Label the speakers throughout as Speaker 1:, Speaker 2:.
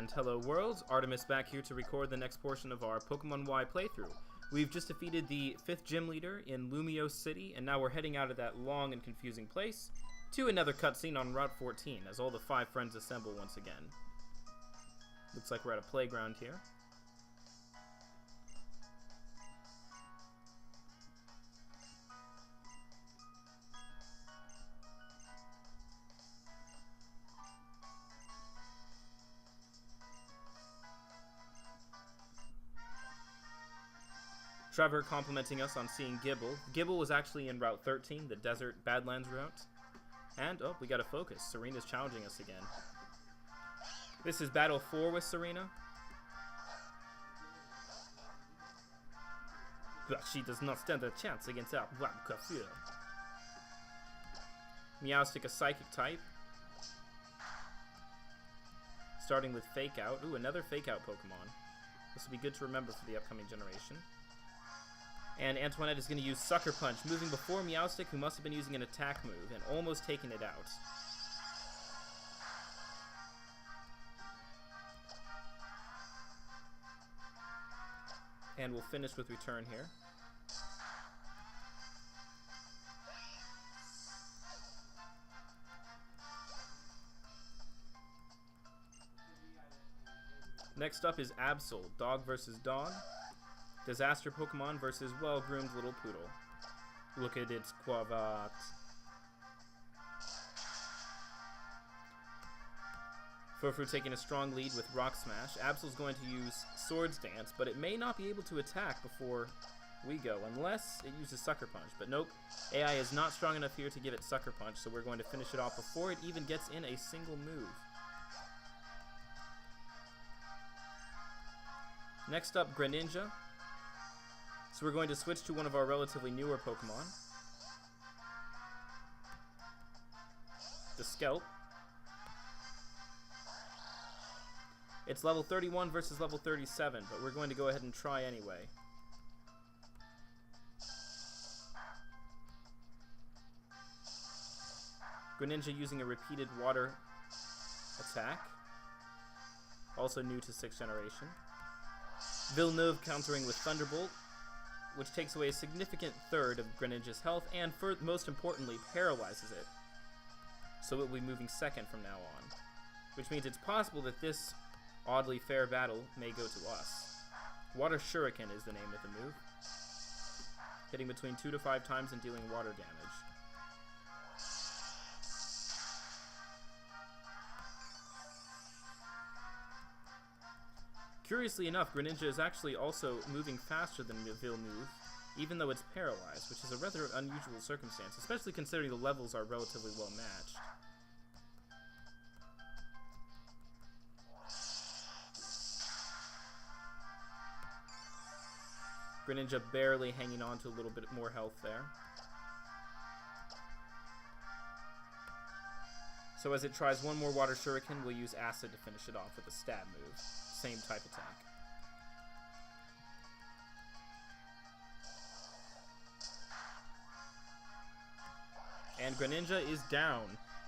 Speaker 1: And hello world, Artemiis back here to record the next portion of our Pokemon Y playthrough. We've just defeated the 5th gym leader in Lumiose City, and now we're heading out of that long and confusing place to another cutscene on Route 14 as all the 5 friends assemble once again. Looks like we're at a playground here. Trevor complimenting us on seeing Gible. Gible was actually in Route 13, the Desert Badlands route. And, oh, we got a focus. Serena's challenging us again. This is Battle 4 with Serena. But she does not stand a chance against our Quagsire. Meowstic, a Psychic type. Starting with Fake Out. Ooh, another Fake Out Pokemon. This will be good to remember for the upcoming generation. And Antoinette is going to use Sucker Punch, moving before Meowstic, who must have been using an attack move, and almost taking it out. And we'll finish with Return here. Next up is Absol, Dog versus Dog. Disaster Pokemon versus well-groomed little poodle. Look at its cravat. Furfru taking a strong lead with Rock Smash. Absol's going to use Swords Dance, but it may not be able to attack before we go, unless it uses Sucker Punch. But nope, AI is not strong enough here to give it Sucker Punch, so we're going to finish it off before it even gets in a single move. Next up, Greninja. So we're going to switch to one of our relatively newer Pokemon. The Skelp. It's level 31 versus level 37, but we're going to go ahead and try anyway. Greninja using a repeated water attack. Also new to 6th generation. Villeneuve countering with Thunderbolt, which takes away a significant third of Greninja's health and, most importantly, paralyzes it. So it will be moving second from now on. Which means it's possible that this oddly fair battle may go to us. Water Shuriken is the name of the move. Hitting between 2 to 5 times and dealing water damage. Curiously enough, Greninja is actually also moving faster than Villeneuve, even though it's paralyzed, which is a rather unusual circumstance, especially considering the levels are relatively well matched. Greninja barely hanging on to a little bit more health there. So as it tries one more Water Shuriken, we'll use Acid to finish it off with a stab move. Same type attack. And Greninja is down,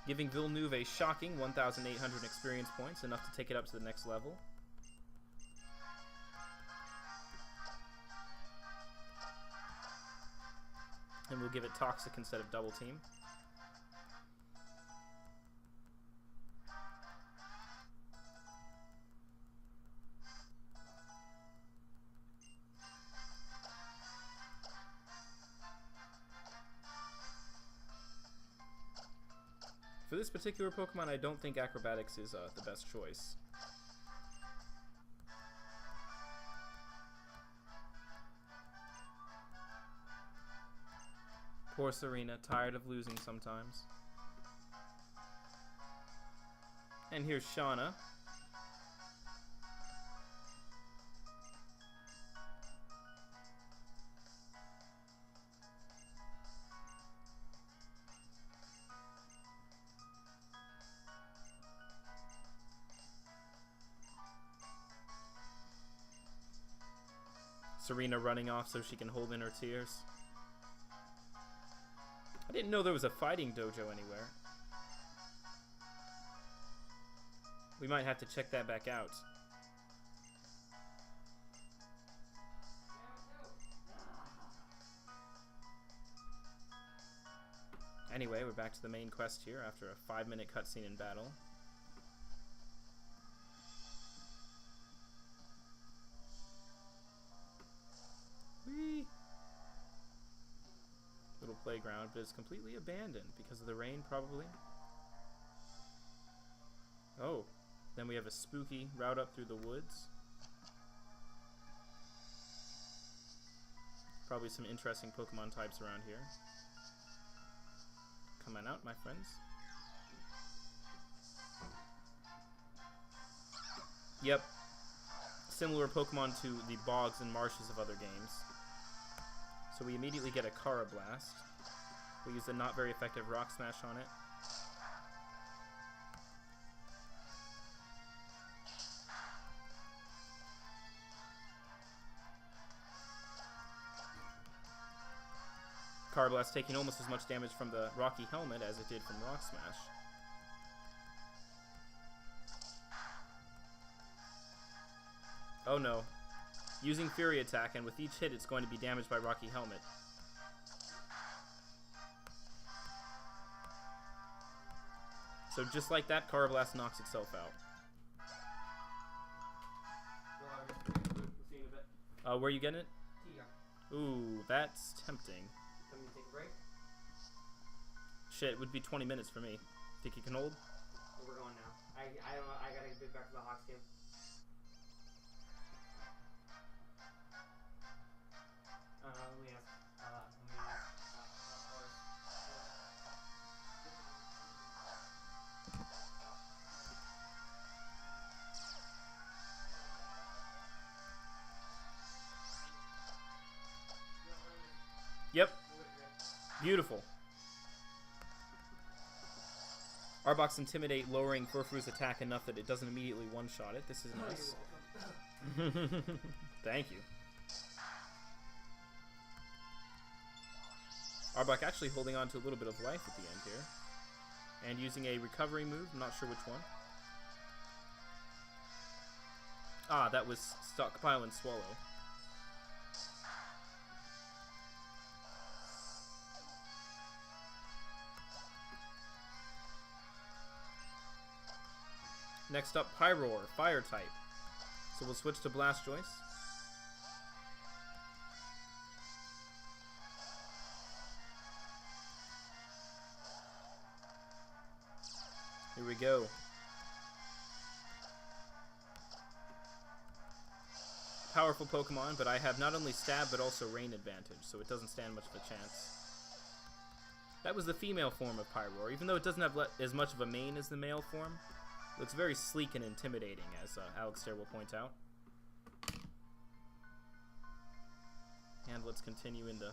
Speaker 1: giving Villeneuve a shocking 1,800 experience points, enough to take it up to the next level. And we'll give it Toxic instead of Double Team. For this particular Pokemon, I don't think Acrobatics is the best choice. Poor Serena, tired of losing sometimes. And here's Shauna. Serena running off so she can hold in her tears. I didn't know there was a fighting dojo anywhere. We might have to check that back out. Anyway, we're back to the main quest here after a 5-minute cutscene in battle. Whee! Little playground, but it's completely abandoned because of the rain, probably. Oh, then we have a spooky route up through the woods. Probably some interesting Pokemon types around here. Come on out, my friends. Yep. Similar Pokemon to the bogs and marshes of other games. So we immediately get a Carablast. We use a not very effective Rock Smash on it. Carablast taking almost as much damage from the Rocky Helmet as it did from Rock Smash. Oh no. Using Fury Attack, and with each hit it's going to be damaged by Rocky Helmet. So just like that, Carablast knocks itself out. Where are you getting it? Ooh, that's tempting.
Speaker 2: Let me take a break.
Speaker 1: Shit, it would be 20 minutes for me. Think you can hold?
Speaker 2: Well, we're going now. I don't know. I gotta get back to the Hawks game. Let me ask.
Speaker 1: Yep. Beautiful. Arbok's Intimidate lowering Furfru's attack enough that it doesn't immediately one-shot it. This is nice. Thank you. Arbok actually holding on to a little bit of life at the end here. And using a recovery move, I'm not sure which one. Ah, that was Stockpile and Swallow. Next up, Pyroar, Fire type. So we'll switch to Blastoise. Here we go. Powerful Pokemon, but I have not only Stab but also Rain advantage, so it doesn't stand much of a chance. That was the female form of Pyroar. Even though it doesn't have as much of a mane as the male form, looks very sleek and intimidating, as Alex there will point out. And let's continue in the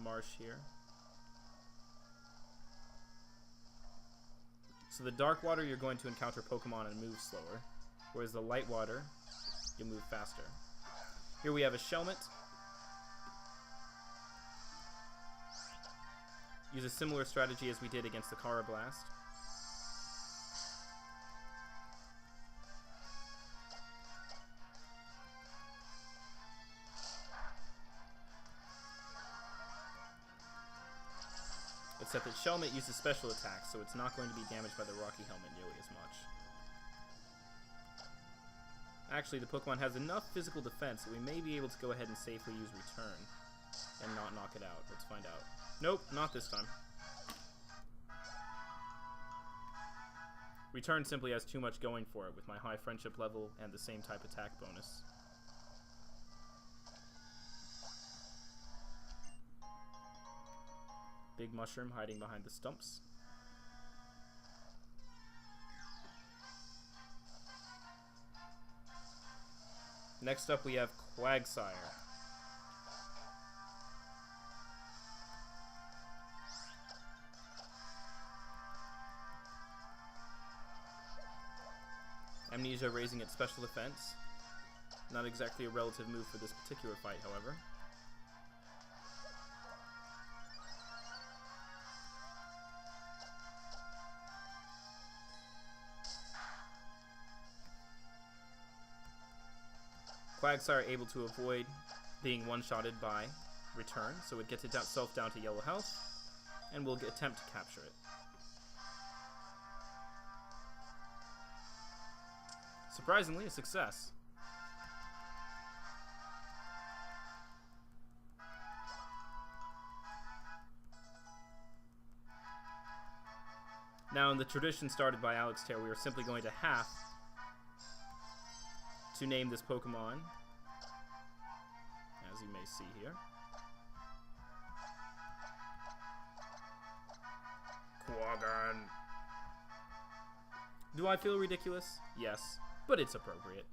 Speaker 1: marsh here. So the dark water, you're going to encounter Pokemon and move slower, whereas the light water, you move faster. Here we have a Shelmet. Use a similar strategy as we did against the Carablast. Except that Shelmet uses special attacks, so it's not going to be damaged by the Rocky Helmet nearly as much. Actually, the Pokemon has enough physical defense that we may be able to go ahead and safely use Return and not knock it out. Let's find out. Nope, not this time. Return simply has too much going for it with my high friendship level and the same type attack bonus. Big Mushroom hiding behind the stumps. Next up we have Quagsire. Amnesia raising its special defense. Not exactly a relative move for this particular fight, however. Quagsire able to avoid being one-shotted by return, so it gets itself down to yellow health, and will attempt to capture it. Surprisingly, a success. Now, in the tradition started by Alex Terre, we are simply going to have to name this Pokemon, as you may see here. Quaggan. Do I feel ridiculous? Yes, but it's appropriate.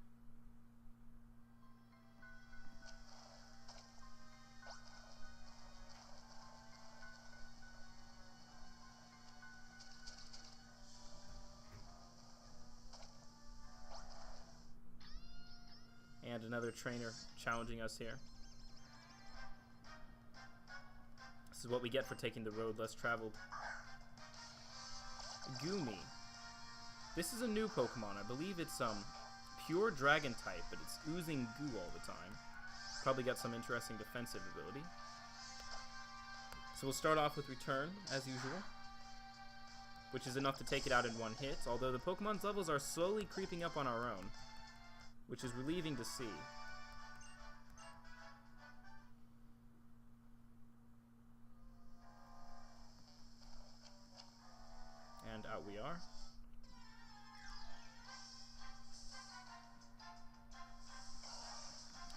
Speaker 1: And another trainer challenging us here. This is what we get for taking the road less traveled. Goomy. This is a new Pokemon. I believe it's pure dragon type, but it's oozing goo all the time. Probably got some interesting defensive ability. So we'll start off with Return, as usual, which is enough to take it out in one hit, although the Pokemon's levels are slowly creeping up on our own, which is relieving to see. And out we are.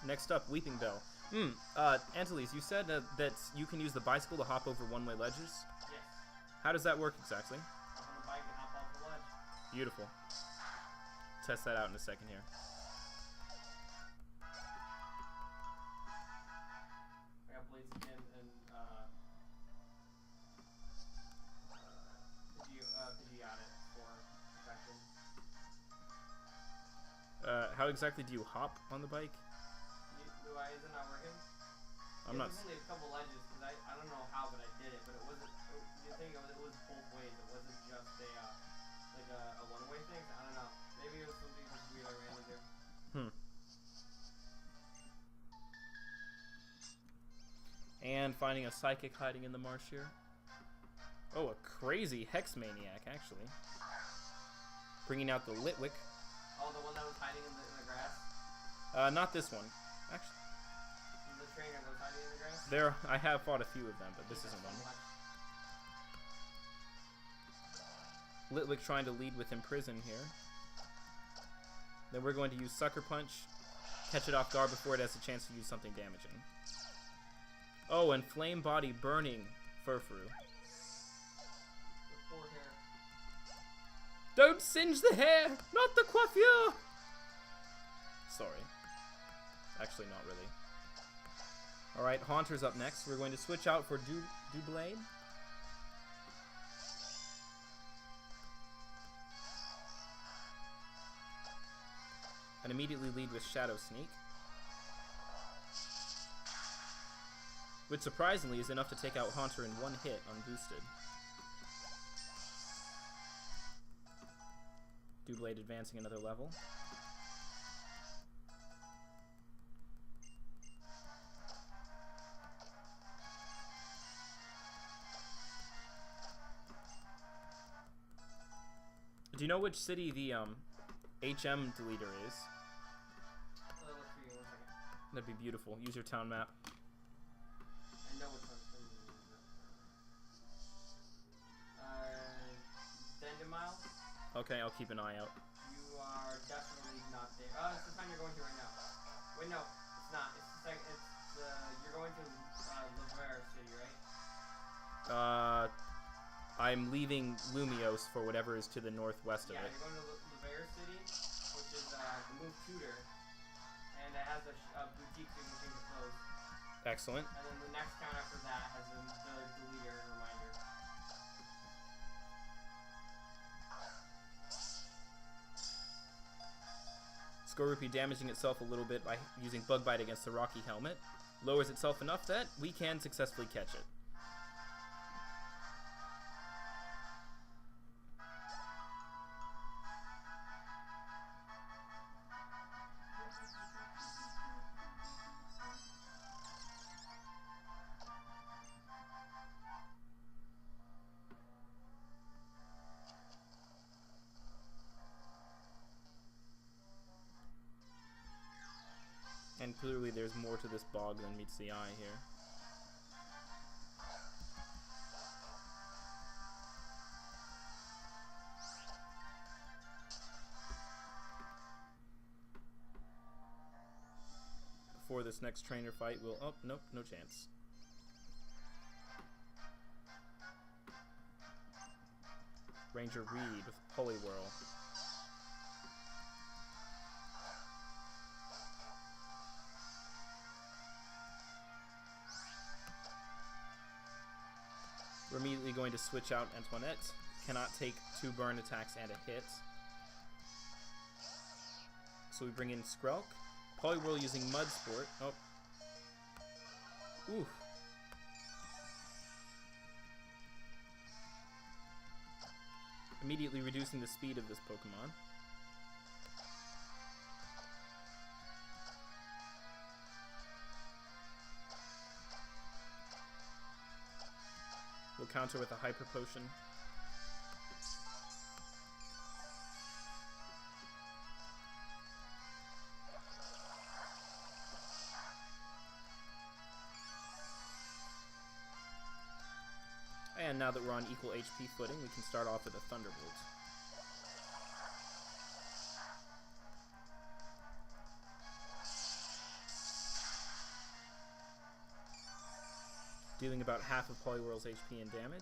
Speaker 1: Next up, Weeping Bell. Antilles, you said that you can use the bicycle to hop over one-way ledges?
Speaker 2: Yes.
Speaker 1: How does that work exactly?
Speaker 2: Hop on the bike and hop off the ledge.
Speaker 1: Beautiful. Test that out in a second here.
Speaker 2: I got Blades again, and Pidgeot for protection.
Speaker 1: How exactly do you hop on the bike?
Speaker 2: Is it not working?
Speaker 1: I'm not.
Speaker 2: There's only a couple ledges, because I don't know how, but I did it. But it wasn't. The thing it was both ways. It wasn't just a one-way thing. I don't know. Maybe it was something just weird I ran into.
Speaker 1: And finding a Psychic hiding in the marsh here. Oh, a crazy Hex Maniac, actually. Bringing out the Litwick.
Speaker 2: Oh, the one that was hiding in the grass?
Speaker 1: Not this one. Actually,
Speaker 2: The trainer that was hiding in the grass?
Speaker 1: there, I have fought a few of them, but this isn't one. Litwick trying to lead with Imprison here. Then we're going to use Sucker Punch, catch it off guard before it has a chance to use something damaging. Oh, and Flame Body burning Furfrou.
Speaker 2: Poor hair.
Speaker 1: Don't singe the hair! Not the coiffure! Sorry. Actually, not really. Alright, Haunter's up next. We're going to switch out for Doublade. And immediately lead with Shadow Sneak. Which surprisingly is enough to take out Haunter in one hit unboosted. Doublade advancing another level. Do you know which city the HM deleter is?
Speaker 2: Look for you 1 second.
Speaker 1: That'd be beautiful. Use your town map.
Speaker 2: I know which one's from Dendemile.
Speaker 1: Okay, I'll keep an eye out.
Speaker 2: You are definitely not there. It's the time you're going to right now. Wait, no, it's not. You're going to Lavera City, right?
Speaker 1: I'm leaving Lumiose for whatever is to the northwest of it.
Speaker 2: Yeah, you're going to Lavera City, which is the move tutor, and it has a boutique so you can change your clothes.
Speaker 1: Excellent.
Speaker 2: And then the next town after that has the deleter and reminder.
Speaker 1: Skorupi damaging itself a little bit by using Bug Bite against the Rocky Helmet. Lowers itself enough that we can successfully catch it. And clearly there's more to this bog than meets the eye here. Before this next trainer fight, we'll... Oh, nope, no chance. Ranger Reed with Poliwhirl. We're immediately going to switch out Antoinette. Cannot take 2 burn attacks and a hit. So we bring in Skrelk. Poliwhirl using Mud Sport. Oh. Ooh. Immediately reducing the speed of this Pokemon. We'll counter with a Hyper Potion. And now that we're on equal HP footing, we can start off with a Thunderbolt. Dealing about half of Poliwhirl's HP and damage.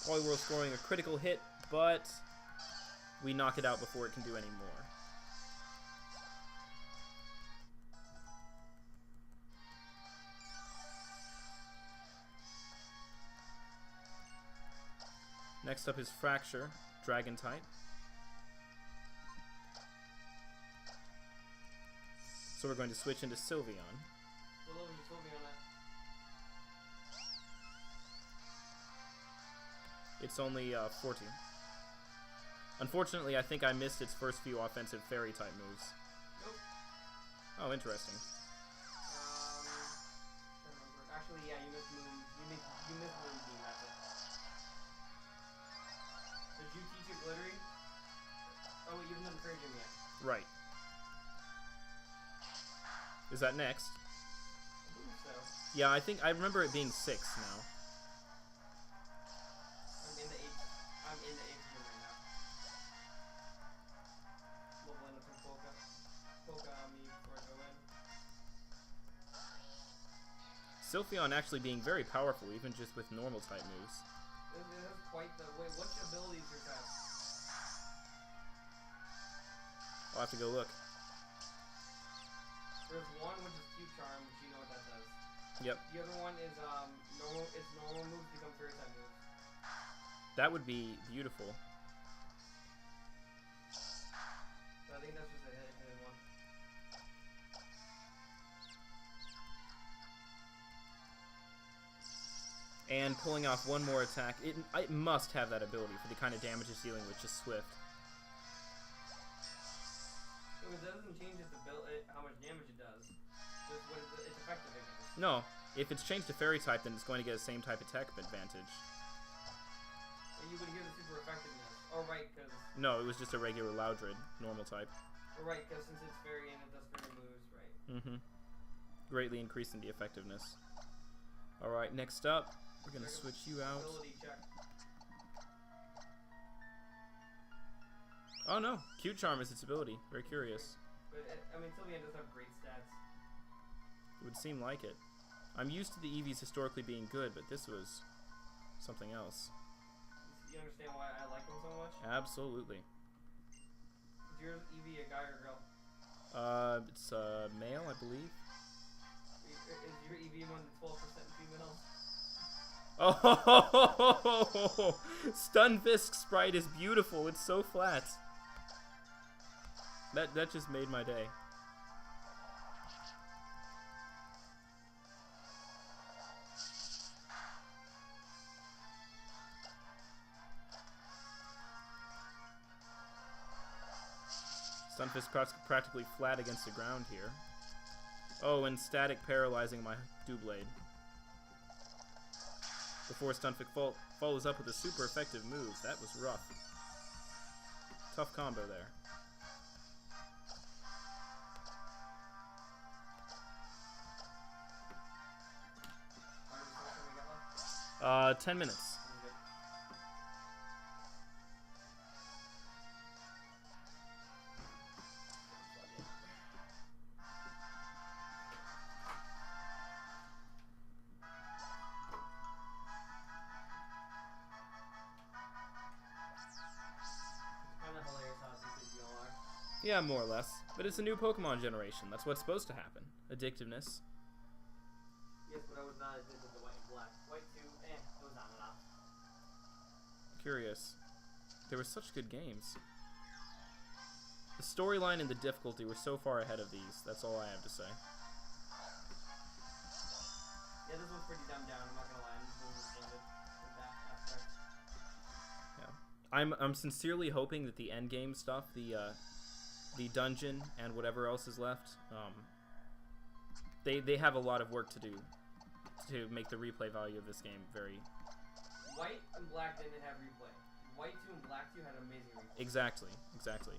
Speaker 1: Poliwhirl scoring a critical hit, but we knock it out before it can do any more. Next up is Fracture, Dragon type. So we're going to switch into Sylveon.
Speaker 2: What level is Sylveon at?
Speaker 1: It's only 40. Unfortunately, I think I missed its first few offensive Fairy type moves.
Speaker 2: Nope.
Speaker 1: Oh, interesting.
Speaker 2: Actually, yeah, you missed Moon. You missed Moonbeam. That's it. Did you teach it Glittery? Oh, wait, you haven't done Fairy Gym yet.
Speaker 1: Right. Is that next?
Speaker 2: I believe so.
Speaker 1: Yeah, I remember it being 6 now.
Speaker 2: I'm in the 8th gym right now. Leveling up some Polka on me before I go in.
Speaker 1: Sylveon actually being very powerful, even just with normal type moves.
Speaker 2: This is quite the... Wait, which abilities are that?
Speaker 1: I'll have to go look.
Speaker 2: There's one which is Cute Charm, which you know what that does.
Speaker 1: Yep.
Speaker 2: The other one is normal moves become Fairy type moves.
Speaker 1: That would be beautiful.
Speaker 2: So I think that's just a hidden one.
Speaker 1: And pulling off one more attack. It must have that ability for the kind of damage it's dealing with, just Swift.
Speaker 2: So it doesn't change its ability, how much damage it does. Just what its effective against.
Speaker 1: No, if it's changed to Fairy type, then it's going to get the same type attack advantage.
Speaker 2: And you would hear the super effectiveness. Oh, right, because...
Speaker 1: No, it was just a regular Loudred, normal type.
Speaker 2: Oh, right, because since it's Fairy and it does Fairy moves, right.
Speaker 1: Mm-hmm. Greatly increasing the effectiveness. Alright, next up, we're going to switch you out.
Speaker 2: Ability check.
Speaker 1: Oh no, Cute Charm is its ability. Very curious.
Speaker 2: But, I mean, Sylveon does have great stats.
Speaker 1: It would seem like it. I'm used to the Eevees historically being good, but this was something else.
Speaker 2: You understand why I like them so much?
Speaker 1: Absolutely.
Speaker 2: Is yours Eevee a guy or a girl?
Speaker 1: It's male, I believe.
Speaker 2: Is your Eevee one 12% female?
Speaker 1: Oh, Stunfisk sprite is beautiful. It's so flat. That just made my day. Stunfisk practically flat against the ground here. Oh, and static paralyzing my Doublade. before Stunfisk follows up with a super effective move. That was rough. Tough combo there.
Speaker 2: How many minutes we got left?
Speaker 1: 10 minutes. Yeah, more or less. But it's a new Pokemon generation. That's what's supposed to happen. Addictiveness.
Speaker 2: Yes, but I was not addicted to white and black. White 2, it was not enough.
Speaker 1: Curious. They were such good games. The storyline and the difficulty were so far ahead of these. That's all I have to say.
Speaker 2: Yeah, this one's pretty dumbed down, I'm not gonna lie. I'm just a little disappointed with that aspect.
Speaker 1: Yeah. I'm sincerely hoping that the endgame stuff, the dungeon and whatever else is left, they have a lot of work to do to make the replay value of this game very...
Speaker 2: White and black didn't have replay. White 2 and black 2 had amazing replay.
Speaker 1: Exactly.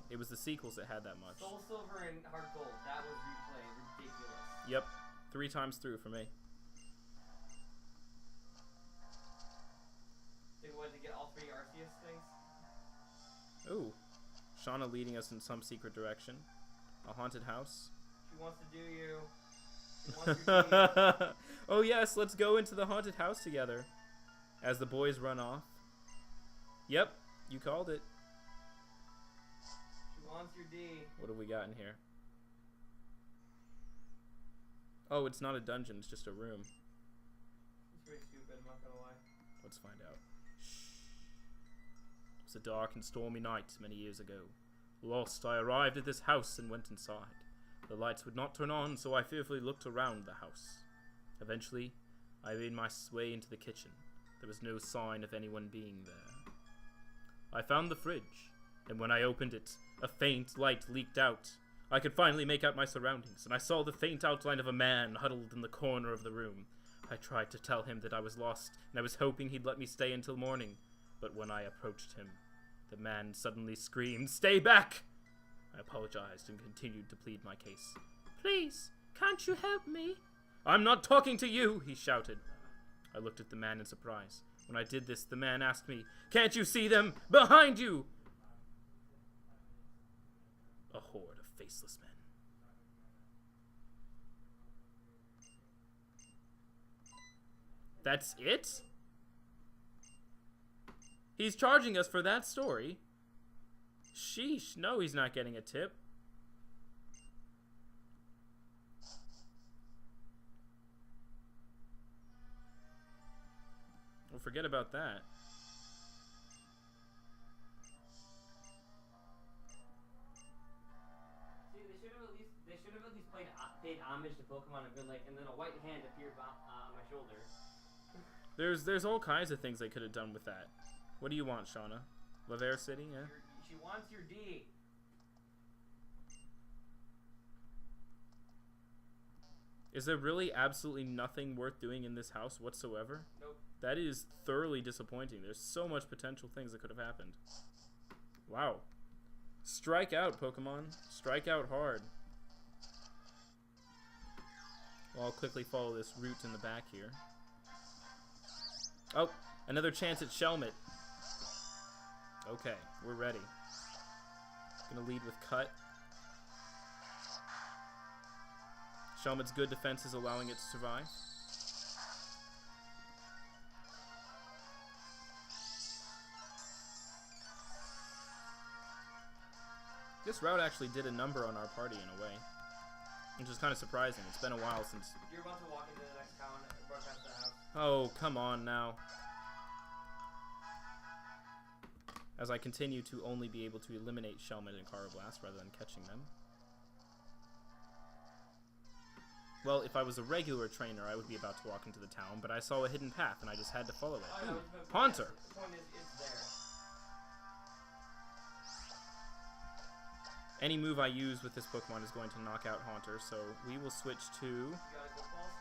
Speaker 1: It was the sequels that had that much.
Speaker 2: Soul Silver and Heart Gold, that was replay. Ridiculous.
Speaker 1: Yep. 3 times through for me.
Speaker 2: Think we wanted to get all 3 Arceus things?
Speaker 1: Ooh. Shauna leading us in some secret direction. A haunted house.
Speaker 2: She wants to do you. She wants your D.
Speaker 1: Oh yes, let's go into the haunted house together. As the boys run off. Yep, you called it.
Speaker 2: She wants your D.
Speaker 1: What have we got in here? Oh, it's not a dungeon, it's just a room.
Speaker 2: It's pretty stupid, I'm not gonna lie.
Speaker 1: Let's find out. It was a dark and stormy night many years ago. Lost, I arrived at this house and went inside. The lights would not turn on, so I fearfully looked around the house. Eventually, I made my way into the kitchen. There was no sign of anyone being there. I found the fridge, and when I opened it, a faint light leaked out. I could finally make out my surroundings, and I saw the faint outline of a man huddled in the corner of the room. I tried to tell him that I was lost, and I was hoping he'd let me stay until morning. But when I approached him, the man suddenly screamed, "Stay back!" I apologized and continued to plead my case. "Please, can't you help me?" "I'm not talking to you," he shouted. I looked at the man in surprise. When I did this, the man asked me, "Can't you see them? Behind you!" A horde of faceless men. That's it? He's charging us for that story? Sheesh, no, he's not getting a tip. Well, forget about that.
Speaker 2: See, they should have at least paid homage to Pokemon and been like, and then a white hand appeared on my shoulder.
Speaker 1: There's all kinds of things they could have done with that. What do you want, Shauna? Laver City, yeah?
Speaker 2: She wants your D.
Speaker 1: Is there really absolutely nothing worth doing in this house whatsoever?
Speaker 2: Nope.
Speaker 1: That is thoroughly disappointing. There's so much potential things that could have happened. Wow. Strike out, Pokemon. Strike out hard. Well, I'll quickly follow this route in the back here. Oh, another chance at Shelmet. Okay, we're ready. Gonna lead with Cut. Shelmet's good defense is allowing it to survive. This route actually did a number on our party in a way, which is kind of surprising. It's been a while since...
Speaker 2: You're about to walk into the next town and broadcast the house.
Speaker 1: Oh, come on now. As I continue to only be able to eliminate Shelmet and Carablast rather than catching them. Well, if I was a regular trainer, I would be about to walk into the town, but I saw a hidden path and I just had to follow it.
Speaker 2: Oh,
Speaker 1: Ooh,
Speaker 2: no,
Speaker 1: Haunter!
Speaker 2: The point is, it's there.
Speaker 1: Any move I use with this Pokemon is going to knock out Haunter, so we will switch to...
Speaker 2: You got a good balls?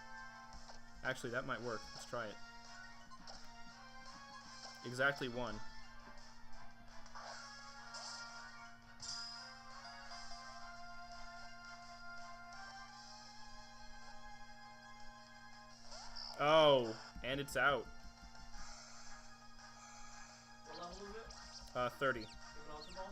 Speaker 1: Actually, that might work. Let's try it. Exactly 1. Oh, and it's out.
Speaker 2: What level is it?
Speaker 1: 30.
Speaker 2: You have an Ultra Ball?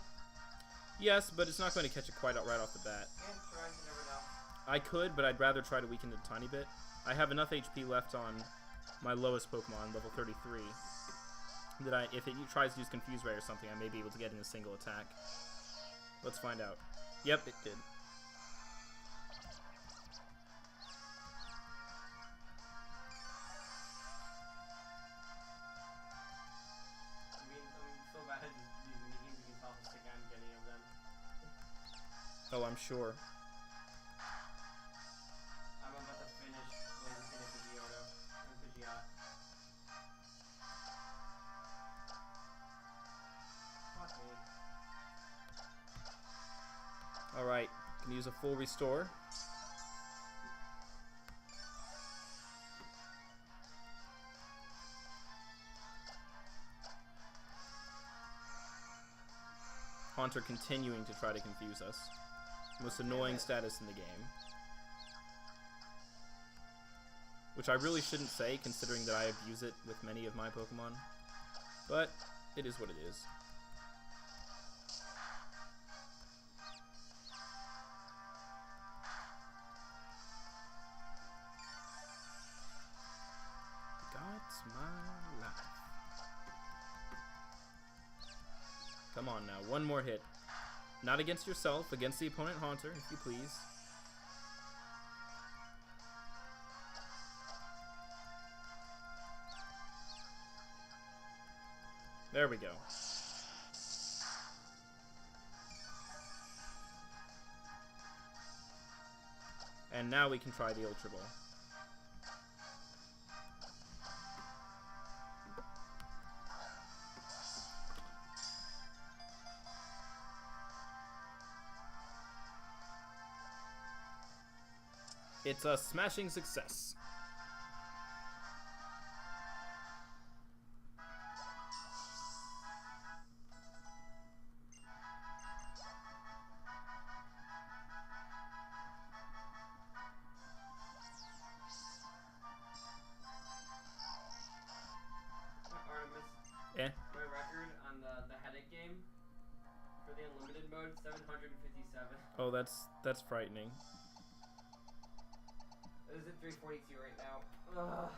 Speaker 1: Yes, but it's not going to catch it quite out right off the bat.
Speaker 2: Yeah, try. You never know.
Speaker 1: I could, but I'd rather try to weaken it a tiny bit. I have enough HP left on my lowest Pokemon, level 33, that if it tries to use Confuse Ray or something, I may be able to get in a single attack. Let's find out. Yep, it did.
Speaker 2: I'm so bad at these minigames, you can tell how sick I'm getting of them.
Speaker 1: Oh, I'm sure.
Speaker 2: I'm about to finish Blaziken and Pidgeotto. And Pidgeot. Fuck me.
Speaker 1: Alright, can use a full restore. Haunter continuing to try to confuse us. Most annoying status in the game. Which I really shouldn't say, considering that I abuse it with many of my Pokemon. But, it is what it is. Got my life. Come on now, one more hit. Not against yourself, against the opponent Haunter, if you please. There we go. And now we can try the Ultra Ball. It's a smashing success.
Speaker 2: Artemiis.
Speaker 1: Eh?
Speaker 2: My record on the headache game for the unlimited mode, 757.
Speaker 1: Oh, that's frightening.
Speaker 2: It is at 342 right now. Ugh.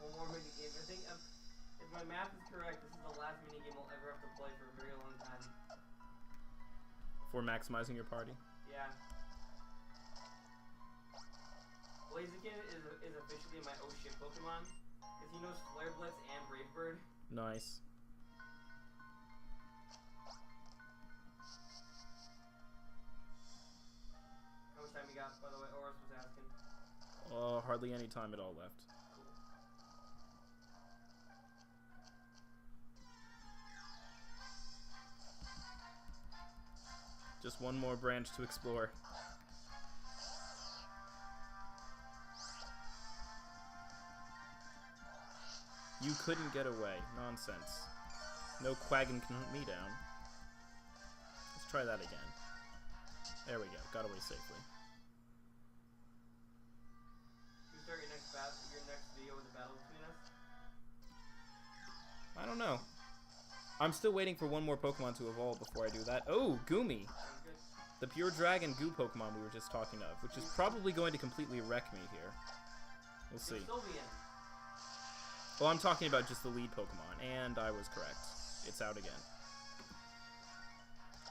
Speaker 2: One more mini game. I think, if my math is correct, this is the last mini game I'll ever have to play for a very long time.
Speaker 1: For maximizing your party.
Speaker 2: Yeah. Blaziken is officially my oh shit Pokemon, because he knows Flare Blitz and Brave Bird.
Speaker 1: Nice.
Speaker 2: How much time you got, by the way? Oris was asking.
Speaker 1: Hardly any time at all left.
Speaker 2: Cool.
Speaker 1: Just one more branch to explore. You couldn't get away. Nonsense. No Quaggin can hunt me down. Let's try that again. There we go. Got away safely.
Speaker 2: Should we start your next video with a battle between us?
Speaker 1: I don't know. I'm still waiting for one more Pokemon to evolve before I do that. Oh, Goomy!
Speaker 2: Sounds good.
Speaker 1: The pure dragon goo Pokemon we were just talking of, which is probably going to completely wreck me here. We'll see.
Speaker 2: Sylveon.
Speaker 1: Well, I'm talking about just the lead Pokemon, and I was correct. It's out again.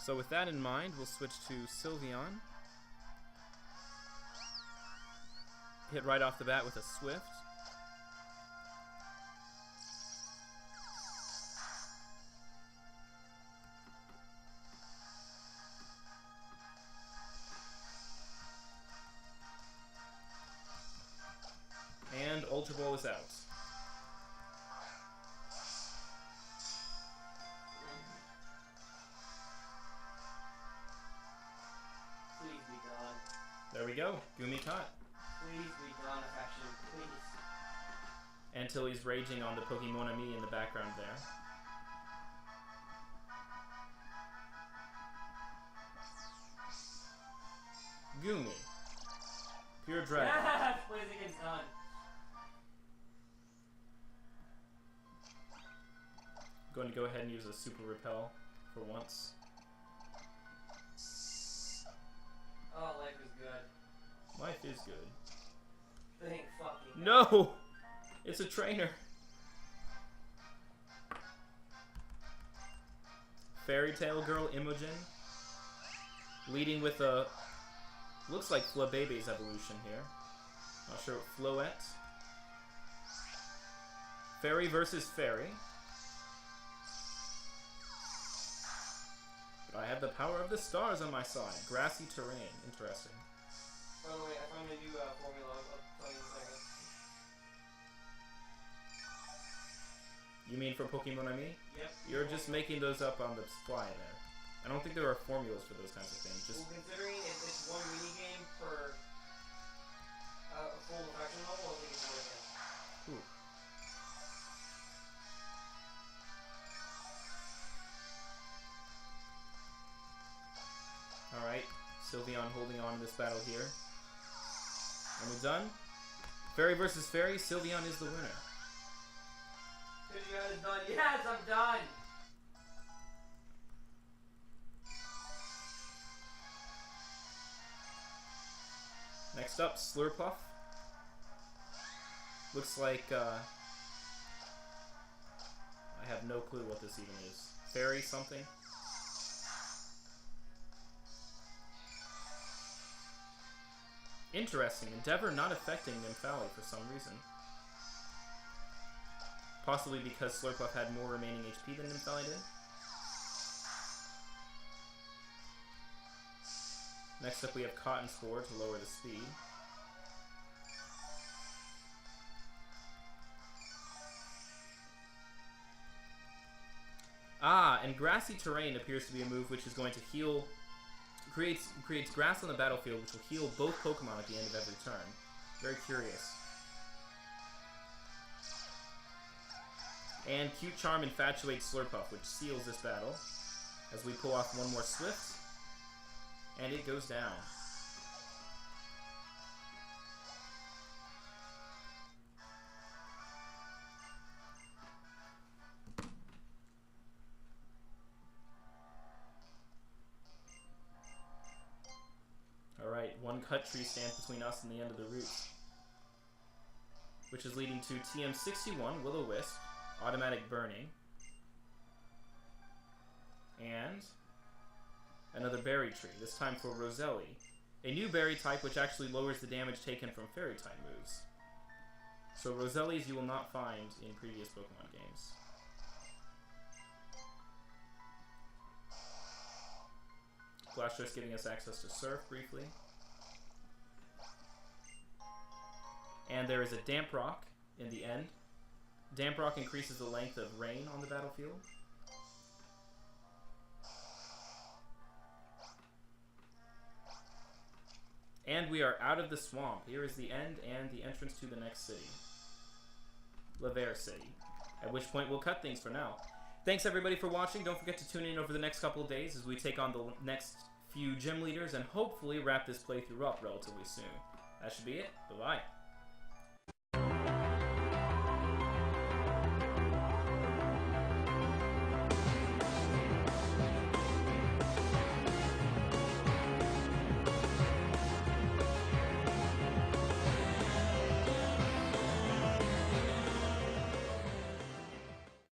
Speaker 1: So with that in mind, we'll switch to Sylveon. Hit right off the bat with a Swift. And Ultra Ball is out.
Speaker 2: Please be gone.
Speaker 1: There we go. Goomy caught.
Speaker 2: Please be gone, affection. Please.
Speaker 1: And until he's raging on the Pokemon Ami in the background there. Gumi. Pure Dragon.
Speaker 2: Yes! Blaziken's done.
Speaker 1: Going to go ahead and use a Super Repel for once.
Speaker 2: Oh, life is good.
Speaker 1: Life is good.
Speaker 2: Thank fucking God.
Speaker 1: No! It's a trainer. Fairy Tale Girl Imogen. Leading with a... Looks like Flababy's evolution here. Not sure what Floette. Fairy versus Fairy. But I have the power of the stars on my side. Grassy terrain. Interesting.
Speaker 2: By the way, I found a new formula. I'll tell you in a second.
Speaker 1: You mean for Pokemon Ami?
Speaker 2: Yep.
Speaker 1: You're just making those up on the fly there. I don't think there are formulas for those kinds of things. Just
Speaker 2: Well, considering it's one mini game per full affection level, I think it's worth it.
Speaker 1: Ooh. Alright, Sylveon holding on in this battle here. And we're done. Fairy versus Fairy, Sylveon is the winner.
Speaker 2: Pidgeot is done. Yes, I'm done!
Speaker 1: Next up, Slurpuff. Looks like, I have no clue what this even is. Fairy something? Interesting. Endeavor not affecting Nymphali for some reason. Possibly because Slurpuff had more remaining HP than Nymphali did. Next up we have Cotton Spore to lower the speed. Ah, and Grassy Terrain appears to be a move which is going to heal... Creates grass on the battlefield, which will heal both Pokemon at the end of every turn. Very curious. And Cute Charm infatuates Slurpuff, which seals this battle. As we pull off one more Swift. And it goes down. Alright, one cut tree stands between us and the end of the route. Which is leading to TM61, Will-O-Wisp, Automatic Burning. And another berry tree, this time for Roselli. A new berry type which actually lowers the damage taken from fairy type moves. So Roselli's you will not find in previous Pokemon games. Blastoise giving us access to Surf briefly. And there is a Damp Rock in the end. Damp Rock increases the length of rain on the battlefield. And we are out of the swamp. Here is the end and the entrance to the next city. Laver City. At which point we'll cut things for now. Thanks everybody for watching. Don't forget to tune in over the next couple of days as we take on the next few gym leaders and hopefully wrap this playthrough up relatively soon. That should be it. Bye-bye.